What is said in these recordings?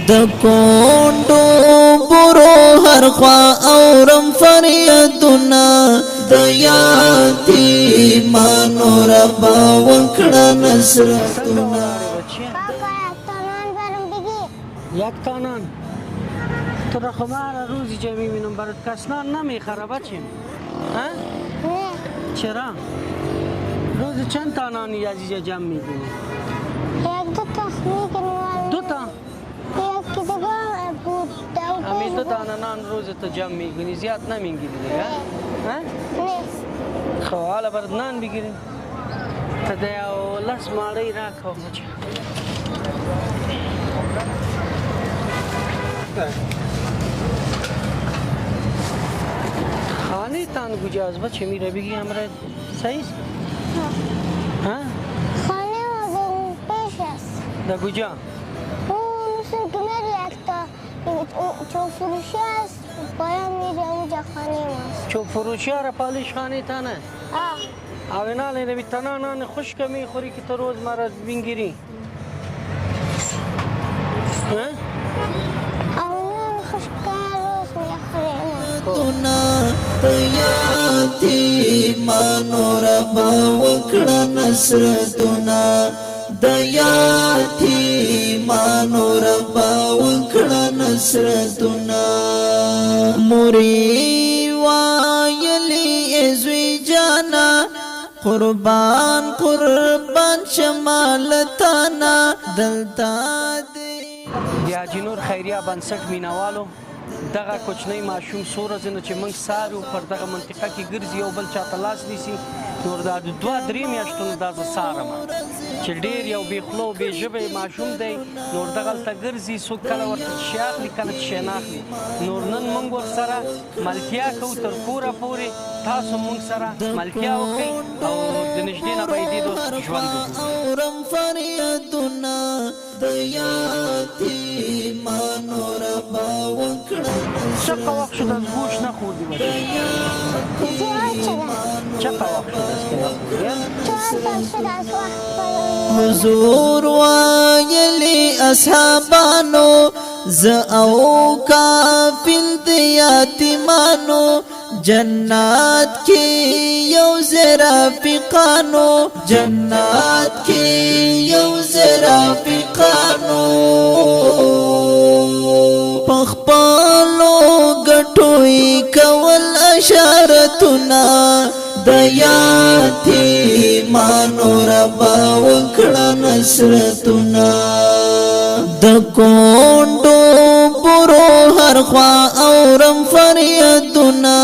د کونډو برو هر خوا اورم فریادونه د یتیمانو ربا وکړه نصرتونه یک تانان تو را خمار روزی که میبینم برات کسنان نمیخرابه چیم؟ ها؟ چرا؟ روزی چند تانانی عزیزه جمع میبینی؟ یک دو تا میکنم. دو تا؟ یکی دیگه بود. امی دو تانان روزی تو جمع میکنی زیاد نمیگیری دیگه؟ ها؟ نیست. خب حالا برات نان بگیریم تا دیو لس مالی را که بچه خانه تان کجاست بچه میره بگی امره صحیح است؟ ها؟ خانه مازم پیش است. در کجا؟ اون مثل کنار یکتا چوب فروشی است. باید میره اونجا خانه ماست. چوب فروشی را پالیش خانه تانه؟ آه. او اینا لیده بی تنانان خشک میخوری که تو روز مرا بینگیری؟ ها؟ یتیمانو ربا وکړه نصرتونه د یتیمانو ربا وکړه نصرتونه موري وایلی زوی جانا قربان قربان شمالتانا دلتا د حاجي نور خیریه بنسټ مینوالو دغه کوچنی ماشوم څو ورځې نه چې موږ څارو پر دغه منطقه کې ګرځي یو بل چاته لاس نیسي نو دا د دوه درې میاشتو نه دا زه څارم چې ډېر یو بې خوله او بې ژبې ماشوم دی نور دغلته ګرځي څوک کله ورته شی اخلي کله شی نه اخلي نور نن موږ ورسره ملتیا کوو تر کوره پورې تاسو موږ سره ملتیا وکړئ او د نږدې نه به یې دې دوست ژوند اورم فریادونه د یتیمانو ربا وکړه چقه وخت شو داس گوش نخوردی باشه چقه وقت شو داس که نخوردی حضور وایلی اصحابانو ز او کافل د یتیمانو جنات کی یو رفیقانو جنات کی یو رفیقانو پخپالو گټوي کول اشارتنا د یتیمانو ربا وکړه نصرتنا د کونډو برو هر خوا اورم فریادونه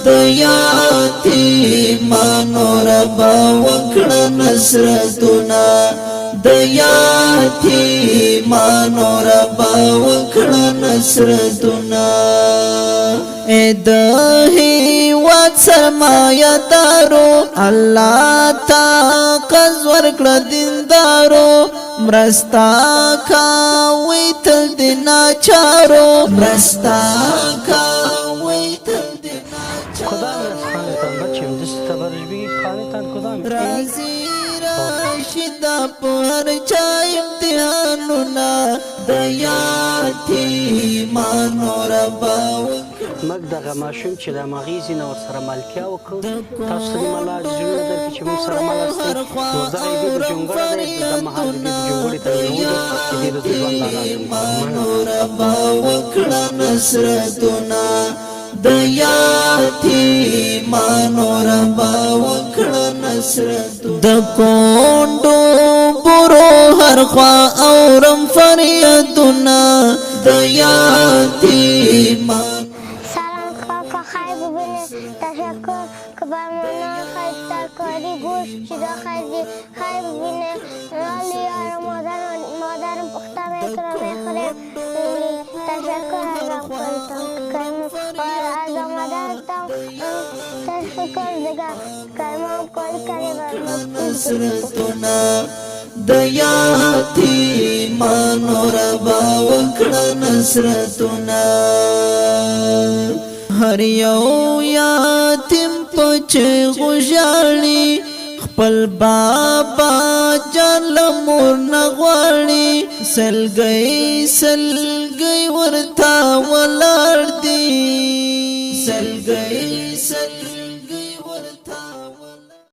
د یتیمانو ربا وکړه نصرتونه د یتیمانو ربا وکړه نصرتونه اے د هیواد سرمایه دارو الله تا قز ورکړه دیندارو مرستا کوي تل د ناچارو مرستا کوي تل د ناچارو خدا خانه تان بچیم دست تبرش بگی خانه تان کدام رازی راشدا پر چا امتحانونا د یتیمانو ربا مګ دغه ماشوم چې د مغیزي نه ورسره ملتیا وکړو تاسو ته ملا زړه درکې چې موږ سره ملاستئ نو دغه یې د جونګړه دی د مهال د جونګړې ته وروځو چې دې د ژوند یتیمانو ربا وکړه نصرتونه د یتیمانو ربا وکړه نصرتونه د کونډو برو هر خوا اورم فریادونه د یتیمانو تشکر که بر من خیلی ترکاری گوش چیزا خیلی ببینه حالی یار مادرم پخته میکنه میخوریم تشکر ازم کنتم از آمدنتم تشکر دیگر که امام کل کردی نصرتنا د یتیمانو ربا وکړه نصرتنا هر یو یتیم پچ غوژاړي خپل بابا جان لمور نغواړي سلګي ورتا ولړ دي سلګي